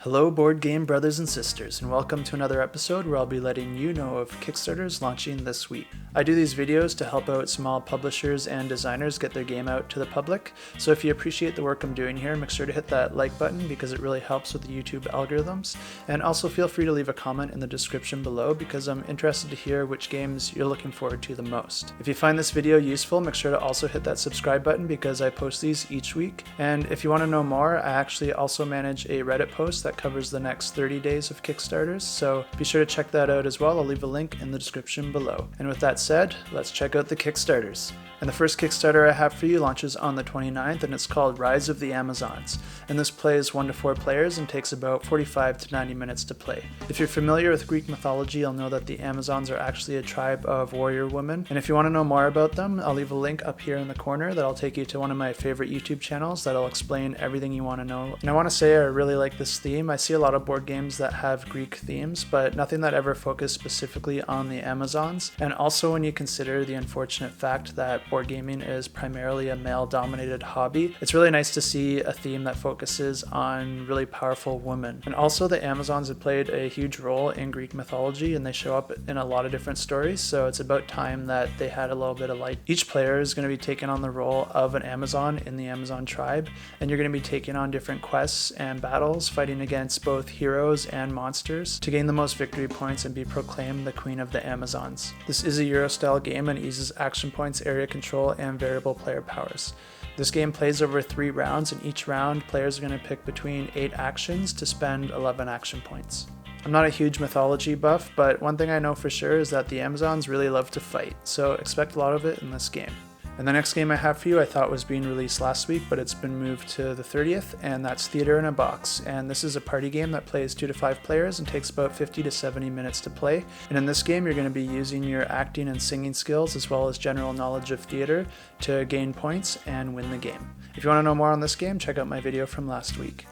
Hello board game brothers and sisters, and welcome to another episode where I'll be letting you know of Kickstarters launching this week. I do these videos to help out small publishers and designers get their game out to the public, so if you appreciate the work I'm doing here, make sure to hit that like button because it really helps with the YouTube algorithms, and also feel free to leave a comment in the description below because I'm interested to hear which games you're looking forward to the most. If you find this video useful, make sure to also hit that subscribe button because I post these each week, and if you want to know more, I actually also manage a Reddit post that covers the next 30 days of Kickstarters, so be sure to check that out as well. I'll leave a link in the description below. And with that said, let's check out the Kickstarters. And the first Kickstarter I have for you launches on the 29th, and it's called Rise of the Amazons. And this plays 1 to 4 players and takes about 45 to 90 minutes to play. If you're familiar with Greek mythology, you'll know that the Amazons are actually a tribe of warrior women. And if you want to know more about them, I'll leave a link up here in the corner that'll take you to one of my favorite YouTube channels that'll explain everything you want to know. And I want to say I really like this theme. I see a lot of board games that have Greek themes, but nothing that ever focus specifically on the Amazons. And also when you consider the unfortunate fact that board gaming is primarily a male-dominated hobby, it's really nice to see a theme that focuses on really powerful women. And also the Amazons have played a huge role in Greek mythology, and they show up in a lot of different stories, so it's about time that they had a little bit of light. Each player is going to be taking on the role of an Amazon in the Amazon tribe, and you're going to be taking on different quests and battles, fighting against both heroes and monsters to gain the most victory points and be proclaimed the Queen of the Amazons. This is a Euro-style game and uses action points, area control, and variable player powers. This game plays over 3 rounds, and each round players are going to pick between 8 actions to spend 11 action points. I'm not a huge mythology buff, but one thing I know for sure is that the Amazons really love to fight, so expect a lot of it in this game. And the next game I have for you I thought was being released last week, but it's been moved to the 30th, and that's Theater in a Box. And this is a party game that plays 2 to 5 players and takes about 50 to 70 minutes to play. And in this game, you're going to be using your acting and singing skills as well as general knowledge of theater to gain points and win the game. If you want to know more on this game, check out my video from last week.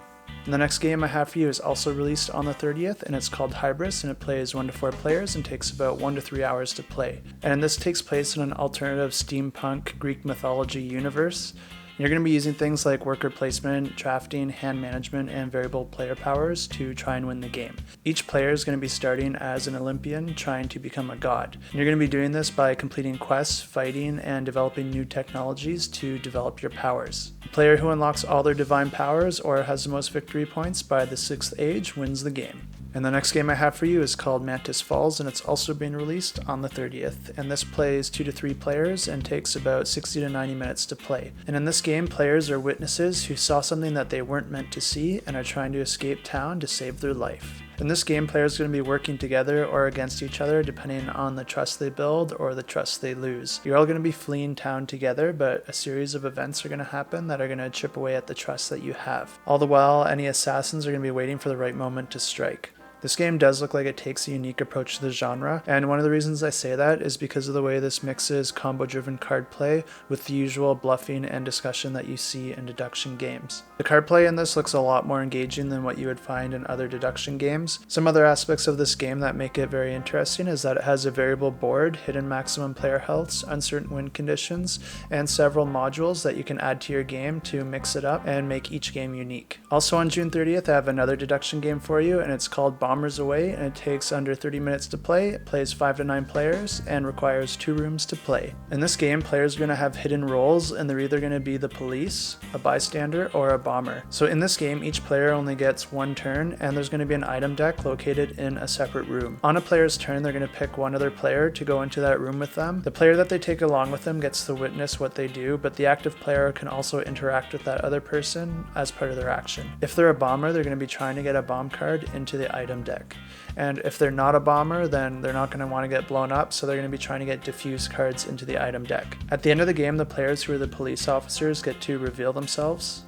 And the next game I have for you is also released on the 30th, and it's called Hybris, and it plays 1 to 4 players and takes about 1 to 3 hours to play. And this takes place in an alternative steampunk Greek mythology universe. You're going to be using things like worker placement, drafting, hand management, and variable player powers to try and win the game. Each player is going to be starting as an Olympian trying to become a god. And you're going to be doing this by completing quests, fighting, and developing new technologies to develop your powers. The player who unlocks all their divine powers or has the most victory points by the 6th age wins the game. And the next game I have for you is called Mantis Falls, and it's also being released on the 30th. And this plays 2 to 3 players and takes about 60 to 90 minutes to play. And in this game, players are witnesses who saw something that they weren't meant to see and are trying to escape town to save their life. In this game, players are going to be working together or against each other depending on the trust they build or the trust they lose. You're all going to be fleeing town together, but a series of events are going to happen that are going to chip away at the trust that you have. All the while, any assassins are going to be waiting for the right moment to strike. This game does look like it takes a unique approach to the genre, and one of the reasons I say that is because of the way this mixes combo-driven card play with the usual bluffing and discussion that you see in deduction games. The card play in this looks a lot more engaging than what you would find in other deduction games. Some other aspects of this game that make it very interesting is that it has a variable board, hidden maximum player healths, uncertain win conditions, and several modules that you can add to your game to mix it up and make each game unique. Also on June 30th, I have another deduction game for you, and it's called 𝗚𝗺𝗄 𝗟𝗶, and it takes under 30 minutes to play. It plays 5 to 9 players and requires 2 rooms to play. In this game, players are going to have hidden roles, and they're either going to be the police, a bystander, or a bomber. So in this game, each player only gets 1 turn, and there's going to be an item deck located in a separate room. On a player's turn, they're going to pick one other player to go into that room with them. The player that they take along with them gets to witness what they do, but the active player can also interact with that other person as part of their action. If they're a bomber, they're going to be trying to get a bomb card into the item deck. And if they're not a bomber, then they're not going to want to get blown up, so they're going to be trying to get diffuse cards into the item deck. At the end of the game, the players who are the police officers get to reveal themselves.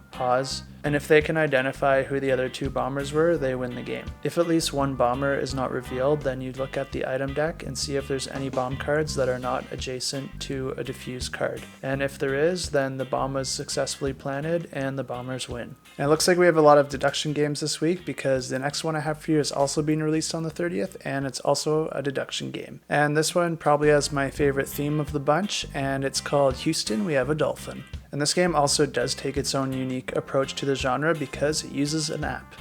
Pause. And if they can identify who the other 2 bombers were, they win the game. If at least 1 bomber is not revealed, then you look at the item deck and see if there's any bomb cards that are not adjacent to a diffuse card. And if there is, then the bomb was successfully planted and the bombers win. And it looks like we have a lot of deduction games this week because the next one I have for you is also being released on the 30th, and it's also a deduction game. And this one probably has my favorite theme of the bunch, and it's called Houston, We Have a Dolphin. And this game also does take its own unique approach to the genre because it uses an app.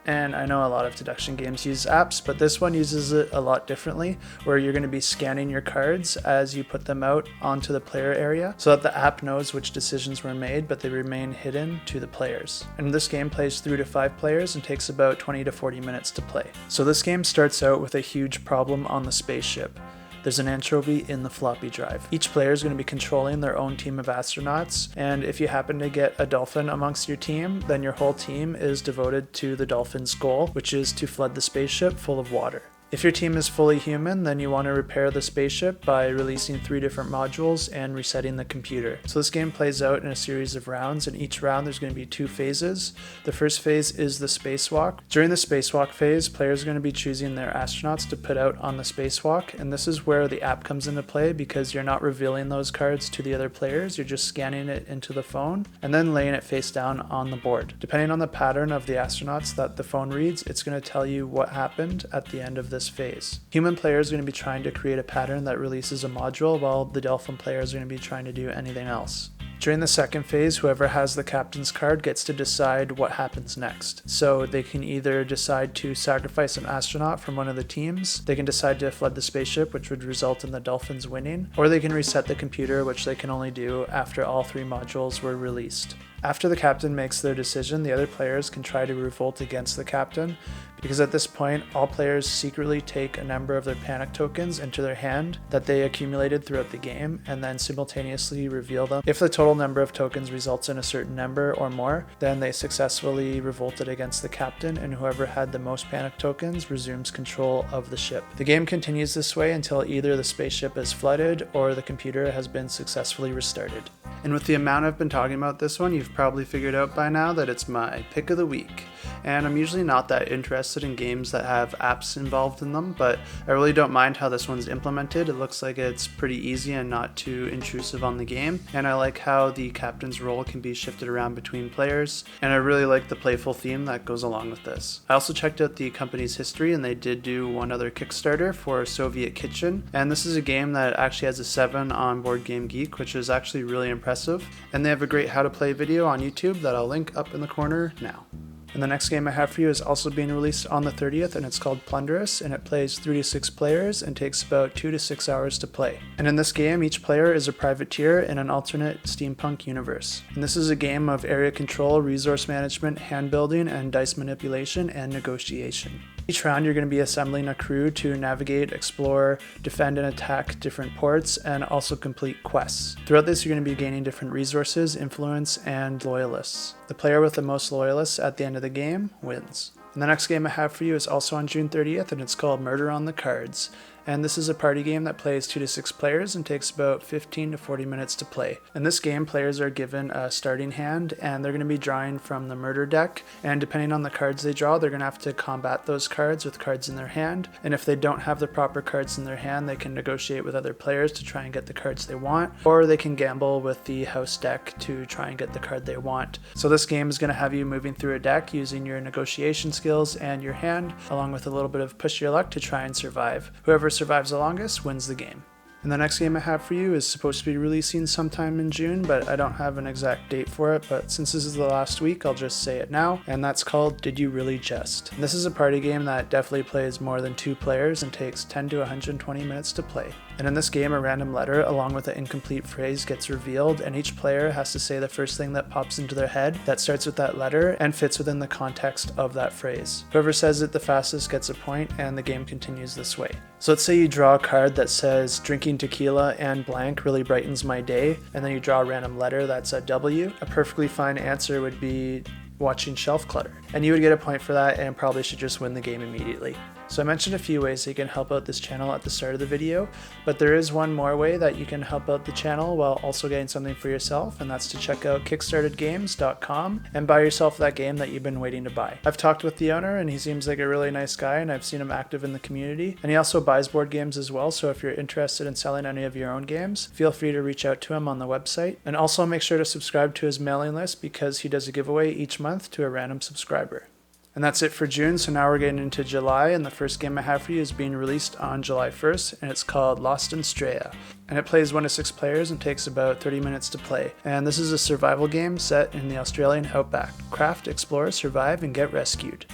And I know a lot of deduction games use apps, but this one uses it a lot differently, where you're going to be scanning your cards as you put them out onto the player area so that the app knows which decisions were made, but they remain hidden to the players. And this game plays 3 to 5 players and takes about 20 to 40 minutes to play. So this game starts out with a huge problem on the spaceship. There's an anchovy in the floppy drive. Each player is going to be controlling their own team of astronauts, and if you happen to get a dolphin amongst your team, then your whole team is devoted to the dolphin's goal, which is to flood the spaceship full of water. If your team is fully human, then you want to repair the spaceship by releasing 3 different modules and resetting the computer. So this game plays out in a series of rounds, and each round there's going to be 2 phases. The first phase is the spacewalk. During the spacewalk phase, players are going to be choosing their astronauts to put out on the spacewalk, and this is where the app comes into play because you're not revealing those cards to the other players, you're just scanning it into the phone and then laying it face down on the board. Depending on the pattern of the astronauts that the phone reads, it's going to tell you what happened at the end of this phase. Human players are going to be trying to create a pattern that releases a module, while the dolphin players are going to be trying to do anything else. During the second phase, whoever has the captain's card gets to decide what happens next. So they can either decide to sacrifice an astronaut from one of the teams, they can decide to flood the spaceship, which would result in the dolphins winning, or they can reset the computer, which they can only do after all 3 modules were released. After the captain makes their decision, the other players can try to revolt against the captain, because at this point, all players secretly take a number of their panic tokens into their hand that they accumulated throughout the game, and then simultaneously reveal them. If the total number of tokens results in a certain number or more, then they successfully revolted against the captain, and whoever had the most panic tokens resumes control of the ship. The game continues this way until either the spaceship is flooded or the computer has been successfully restarted. And with the amount I've been talking about this one, you've probably figured out by now that it's my pick of the week. And I'm usually not that interested in games that have apps involved in them, but I really don't mind how this one's implemented. It looks like it's pretty easy and not too intrusive on the game, and I like how the captain's role can be shifted around between players, and I really like the playful theme that goes along with this. I also checked out the company's history, and they did do one other Kickstarter for Soviet Kitchen, and this is a game that actually has a 7 on Board Game Geek, which is actually really impressive, and they have a great how to play video on YouTube that I'll link up in the corner now. And the next game I have for you is also being released on the 30th, and it's called Plunderous, and it plays 3 to 6 players and takes about 2 to 6 hours to play. And in this game, each player is a privateer in an alternate steampunk universe. And this is a game of area control, resource management, hand building, and dice manipulation and negotiation. Each round you're going to be assembling a crew to navigate, explore, defend and attack different ports, and also complete quests. Throughout this you're going to be gaining different resources, influence, and loyalists. The player with the most loyalists at the end of the game wins. And the next game I have for you is also on June 30th, and it's called Murder on the Cards. And this is a party game that plays 2 to 6 players and takes about 15 to 40 minutes to play. In this game, players are given a starting hand, and they're going to be drawing from the murder deck, and depending on the cards they draw, they're going to have to combat those cards with cards in their hand, and if they don't have the proper cards in their hand, they can negotiate with other players to try and get the cards they want, or they can gamble with the house deck to try and get the card they want. So this game is going to have you moving through a deck using your negotiation skills and your hand, along with a little bit of push your luck to try and survive. Whoever survives the longest wins the game. And the next game I have for you is supposed to be releasing sometime in June, but I don't have an exact date for it, but since this is the last week, I'll just say it now, and that's called Did You Really Just? And this is a party game that definitely plays more than 2 players and takes 10 to 120 minutes to play. And in this game, a random letter along with an incomplete phrase gets revealed, and each player has to say the first thing that pops into their head that starts with that letter and fits within the context of that phrase. Whoever says it the fastest gets a point, and the game continues this way. So let's say you draw a card that says drinking tequila and blank really brightens my day, and then you draw a random letter that's a W. A perfectly fine answer would be watching shelf clutter, and you would get a point for that and probably should just win the game immediately. So I mentioned a few ways that you can help out this channel at the start of the video, but there is one more way that you can help out the channel while also getting something for yourself, and that's to check out kickstartedgames.com and buy yourself that game that you've been waiting to buy. I've talked with the owner, and he seems like a really nice guy, and I've seen him active in the community, and he also buys board games as well, so if you're interested in selling any of your own games, feel free to reach out to him on the website. And also make sure to subscribe to his mailing list because he does a giveaway each month to a random subscriber. And that's it for June, so now we're getting into July, and the first game I have for you is being released on July 1st, and it's called Lost in Straya. And it plays 1 to 6 players and takes about 30 minutes to play. And this is a survival game set in the Australian outback. Craft, explore, survive, and get rescued.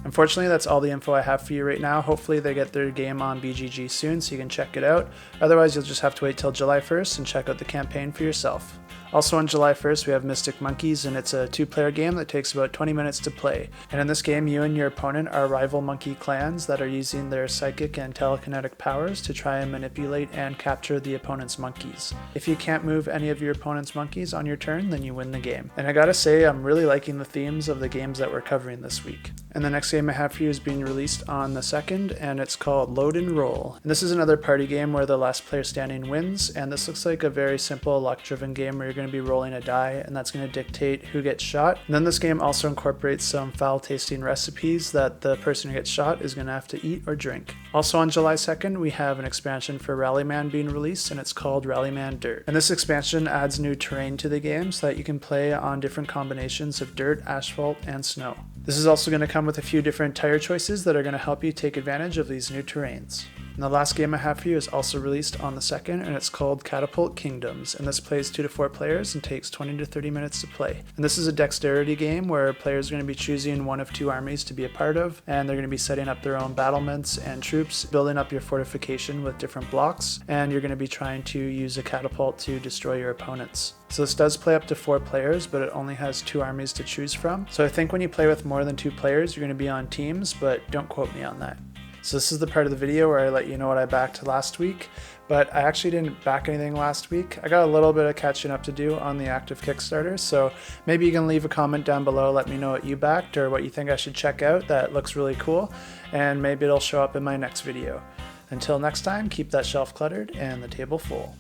Unfortunately, that's all the info I have for you right now. Hopefully they get their game on BGG soon so you can check it out. Otherwise, you'll just have to wait till July 1st and check out the campaign for yourself. Also on July 1st, we have Mystic Monkeys, and it's a 2-player game that takes about 20 minutes to play. And in this game, you and your opponent are rival monkey clans that are using their psychic and telekinetic powers to try and manipulate and capture the opponent's monkeys. If you can't move any of your opponent's monkeys on your turn, then you win the game. And I gotta say, I'm really liking the themes of the games that we're covering this week. And the next game I have for you is being released on the 2nd, and it's called Load and Roll. And this is another party game where the last player standing wins, and this looks like a very simple luck-driven game where you're going to be rolling a die, and that's going to dictate who gets shot. And then this game also incorporates some foul-tasting recipes that the person who gets shot is going to have to eat or drink. Also on July 2nd, we have an expansion for Rallyman being released, and it's called Rallyman Dirt. And this expansion adds new terrain to the game so that you can play on different combinations of dirt, asphalt, and snow. This is also going to come with a few different tire choices that are going to help you take advantage of these new terrains. And the last game I have for you is also released on the 2nd, and it's called Catapult Kingdoms, and this plays 2 to 4 players and takes 20 to 30 minutes to play. And this is a dexterity game where players are going to be choosing one of 2 armies to be a part of, and they're going to be setting up their own battlements and troops, building up your fortification with different blocks, and you're going to be trying to use a catapult to destroy your opponents. So this does play up to 4 players, but it only has 2 armies to choose from. So I think when you play with more than 2 players, you're going to be on teams, but don't quote me on that. So this is the part of the video where I let you know what I backed last week, but I actually didn't back anything last week. I got a little bit of catching up to do on the active Kickstarter, so maybe you can leave a comment down below, let me know what you backed or what you think I should check out that looks really cool, and maybe it'll show up in my next video. Until next time, keep that shelf cluttered and the table full.